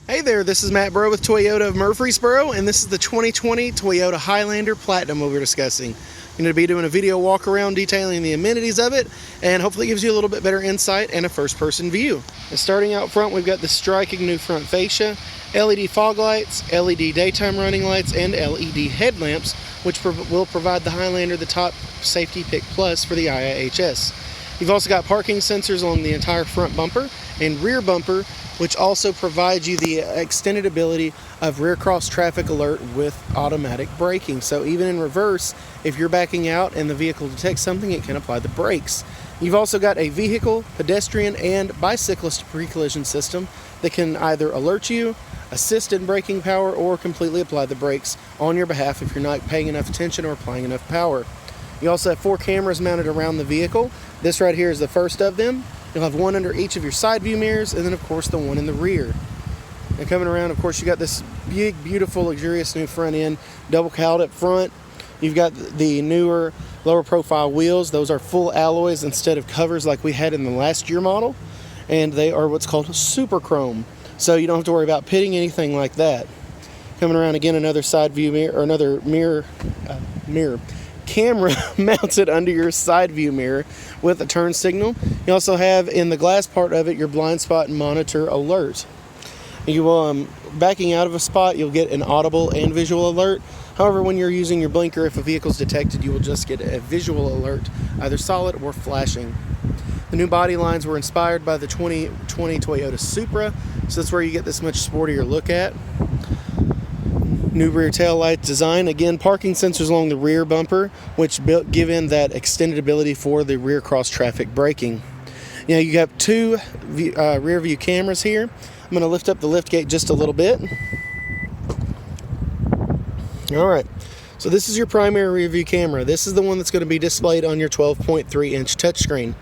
Hey there, this is Matt Bro with Toyota of Murfreesboro, and this is the 2020 Toyota Highlander Platinum we'll be discussing. I'm going to be doing a video walk around detailing the amenities of it, and hopefully it gives you a little bit better insight and a first-person view. And starting out front, we've got the striking new front fascia, LED fog lights, LED daytime running lights, and LED headlamps, which will provide the Highlander the top safety pick plus for the IIHS. You've also got parking sensors on the entire front bumper and rear bumper, which also provides you the extended ability of rear cross traffic alert with automatic braking. So even in reverse, if you're backing out and the vehicle detects something, it can apply the brakes. You've also got a vehicle, pedestrian, and bicyclist pre-collision system that can either alert you, assist in braking power, or completely apply the brakes on your behalf if you're not paying enough attention or applying enough power. You also have 4 cameras mounted around the vehicle. This right here is the first of them. You'll have one under each of your side view mirrors, and then of course the one in the rear. And coming around, of course, you got this big, beautiful, luxurious new front end, double cowled up front. You've got the newer, lower profile wheels. Those are full alloys instead of covers like we had in the last year model, and they are what's called super chrome. So you don't have to worry about pitting anything like that. Coming around again, another side view mirror, or another mirror camera mounted under your side view mirror with a turn signal. You also have in the glass part of it your blind spot monitor alert. You will, backing out of a spot, you'll get an audible and visual alert. However, when you're using your blinker, if a vehicle's detected, you will just get a visual alert, either solid or flashing. The new body lines were inspired by the 2020 Toyota Supra, so that's where you get this much sportier look at. New rear tail light design. Again, parking sensors along the rear bumper, which give in that extended ability for the rear cross traffic braking. Now you have 2 rear view cameras here. I'm going to lift up the lift gate just a little bit. All right. So this is your primary rear view camera. This is the one that's going to be displayed on your 12.3 inch touchscreen.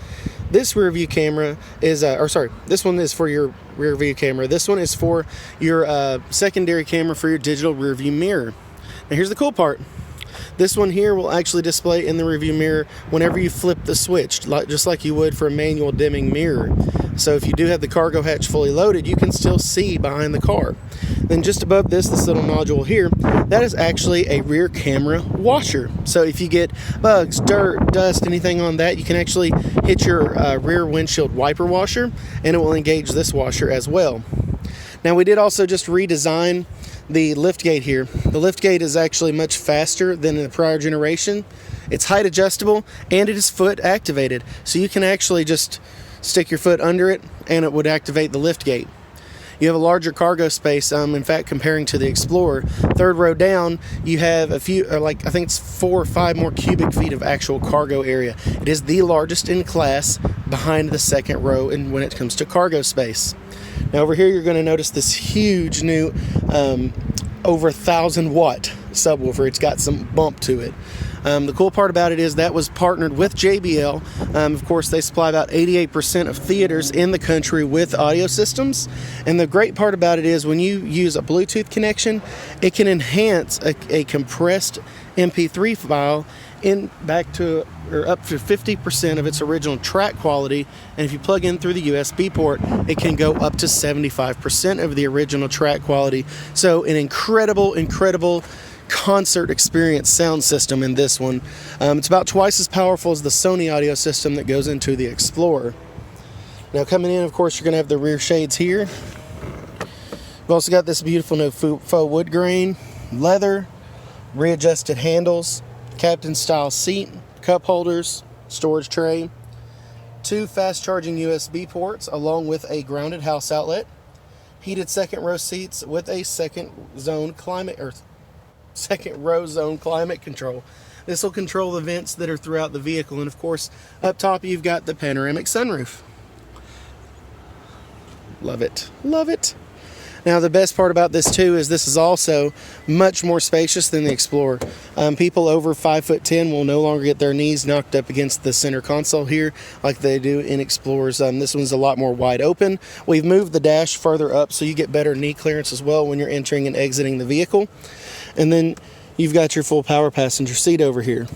This rear view camera is, this one is for your rear view camera. This one is for your secondary camera for your digital rear view mirror. Now here's the cool part. This one here will actually display in the rear view mirror whenever you flip the switch, just like you would for a manual dimming mirror. So if you do have the cargo hatch fully loaded, you can still see behind the car. Then just above this little nodule here, that is actually a rear camera washer. So if you get bugs, dirt, dust, anything on that, you can actually hit your rear windshield wiper washer, and it will engage this washer as well. Now we did also just redesign the lift gate here. The lift gate is actually much faster than the prior generation. It's height adjustable, and it is foot activated. So you can actually just stick your foot under it and it would activate the lift gate. You have a larger cargo space. In fact, comparing to the Explorer, 3rd row down, you have a few, I think it's 4 or 5 more cubic feet of actual cargo area. It is the largest in class behind the 2nd row when it comes to cargo space. Now over here, you're going to notice this huge new over 1,000 watt subwoofer. It's got some bump to it. The cool part about it is that was partnered with JBL. Of course, they supply about 88% of theaters in the country with audio systems. And the great part about it is when you use a Bluetooth connection, it can enhance a compressed MP3 file back to or up to 50% of its original track quality. And if you plug in through the USB port, it can go up to 75% of the original track quality. So an incredible concert experience sound system in this one. It's about twice as powerful as the Sony audio system that goes into the Explorer. Now coming in, of course, you're going to have the rear shades here. We've also got this beautiful new faux wood grain, leather, readjusted handles, captain style seat, cup holders, storage tray, 2 fast charging USB ports along with a grounded house outlet, heated 2nd row seats with a second row zone climate control. This will control the vents that are throughout the vehicle, and of course up top you've got the panoramic sunroof. Love it. Now the best part about this too is this is also much more spacious than the Explorer. People over 5'10" will no longer get their knees knocked up against the center console here like they do in Explorers. This one's a lot more wide open. We've moved the dash further up so you get better knee clearance as well when you're entering and exiting the vehicle. And then you've got your full power passenger seat over here.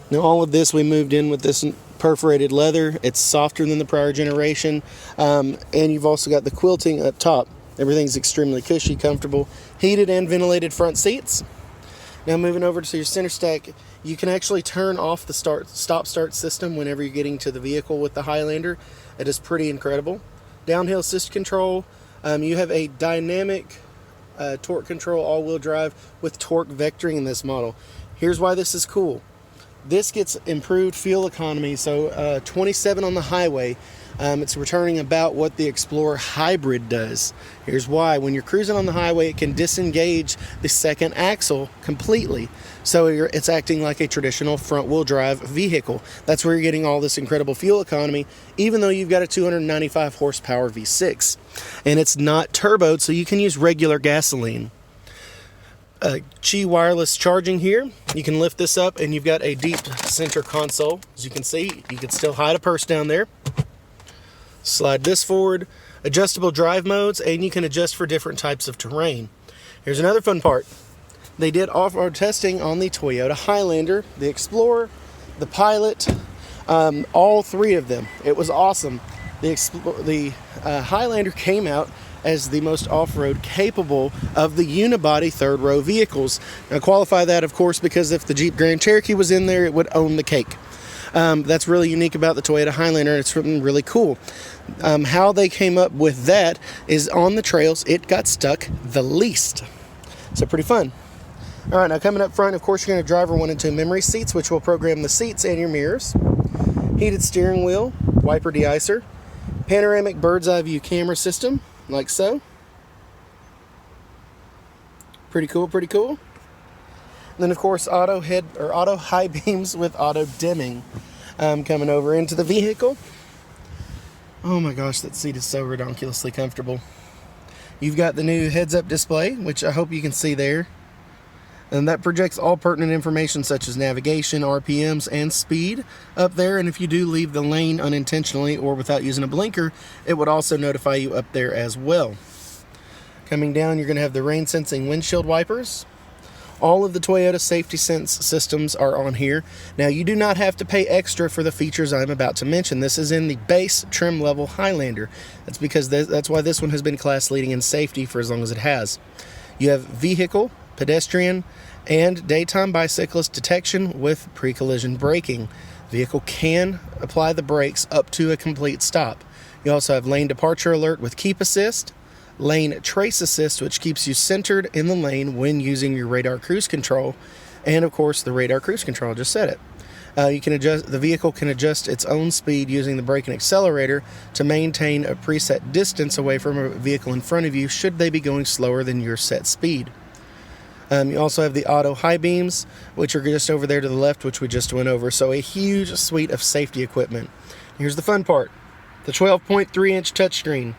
Now all of this we moved in with this perforated leather. It's softer than the prior generation, and you've also got the quilting up top. Everything's extremely cushy, comfortable, heated and ventilated front seats. Now moving over to your center stack, you can actually turn off the stop-start system whenever you're getting to the vehicle with the Highlander. It is pretty incredible. Downhill assist control. You have a dynamic torque control all-wheel drive with torque vectoring in this model. Here's why this is cool. This gets improved fuel economy, so 27 on the highway. It's returning about what the Explorer Hybrid does. Here's why. When you're cruising on the highway, it can disengage the second axle completely. So it's acting like a traditional front-wheel drive vehicle. That's where you're getting all this incredible fuel economy, even though you've got a 295 horsepower V6. And it's not turboed, so you can use regular gasoline. Qi wireless charging here. You can lift this up and you've got a deep center console. As you can see, you can still hide a purse down there. Slide this forward, adjustable drive modes, and you can adjust for different types of terrain. Here's another fun part. They did off-road testing on the Toyota Highlander, the Explorer, the Pilot, all three of them. It was awesome. The Highlander came out as the most off-road capable of the unibody third row vehicles. Now qualify that, of course, because if the Jeep Grand Cherokee was in there, it would own the cake. That's really unique about the Toyota Highlander. It's really cool. How they came up with that is on the trails, it got stuck the least. So pretty fun. All right, now coming up front, of course, you're going to driver 1 and 2 memory seats, which will program the seats and your mirrors. Heated steering wheel, wiper deicer, panoramic bird's eye view camera system, like so. Pretty cool, pretty cool. And then, of course, auto high beams with auto dimming coming over into the vehicle. Oh my gosh, that seat is so ridiculously comfortable. You've got the new heads-up display, which I hope you can see there. And that projects all pertinent information such as navigation, RPMs, and speed up there. And if you do leave the lane unintentionally or without using a blinker, it would also notify you up there as well. Coming down, you're going to have the rain-sensing windshield wipers. All of the Toyota Safety Sense systems are on here. Now, you do not have to pay extra for the features I'm about to mention. This is in the base trim level Highlander. That's because that's why this one has been class leading in safety for as long as it has. You have vehicle, pedestrian, and daytime bicyclist detection with pre-collision braking. Vehicle can apply the brakes up to a complete stop. You also have lane departure alert with keep assist, lane trace assist, which keeps you centered in the lane when using your radar cruise control, and of course the radar cruise control, I just said it. The vehicle can adjust its own speed using the brake and accelerator to maintain a preset distance away from a vehicle in front of you should they be going slower than your set speed. You also have the auto high beams, which are just over there to the left, which we just went over. So a huge suite of safety equipment. Here's the fun part, the 12.3-inch touchscreen.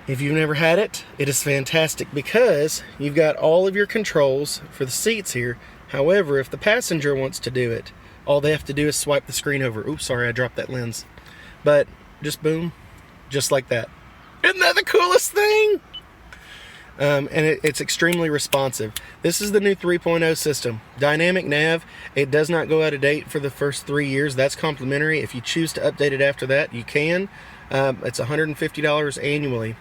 If you've never had it, it is fantastic because you've got all of your controls for the seats here. However, if the passenger wants to do it, all they have to do is swipe the screen over. Oops, sorry, I dropped that lens. But just boom, just like that. Isn't that the coolest thing? And it's extremely responsive. This is the new 3.0 system. Dynamic nav. It does not go out of date for the first 3 years. That's complimentary. If you choose to update it after that, you can. It's $150 annually.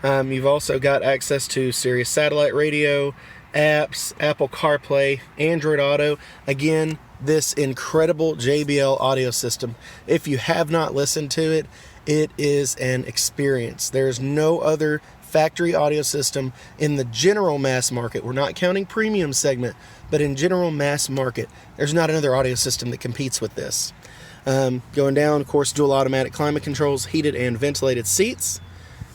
You've also got access to Sirius satellite radio, apps, Apple CarPlay, Android Auto. Again, this incredible JBL audio system. If you have not listened to it, it is an experience. There's no other factory audio system in the general mass market. We're not counting premium segment, but in general mass market, there's not another audio system that competes with this. Going down, of course, dual automatic climate controls, heated and ventilated seats,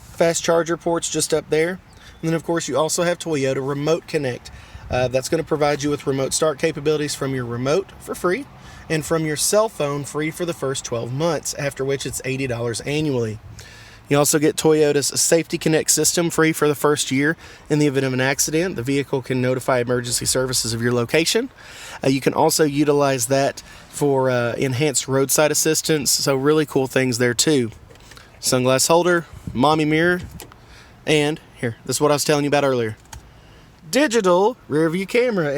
fast charger ports just up there. And then, of course, you also have Toyota Remote Connect. That's going to provide you with remote start capabilities from your remote for free and from your cell phone free for the first 12 months, after which it's $80 annually. You also get Toyota's Safety Connect system free for the first year. In the event of an accident, the vehicle can notify emergency services of your location. You can also utilize that for enhanced roadside assistance, so really cool things there too. Sunglass holder, mommy mirror, and here, this is what I was telling you about earlier. Digital rear view camera.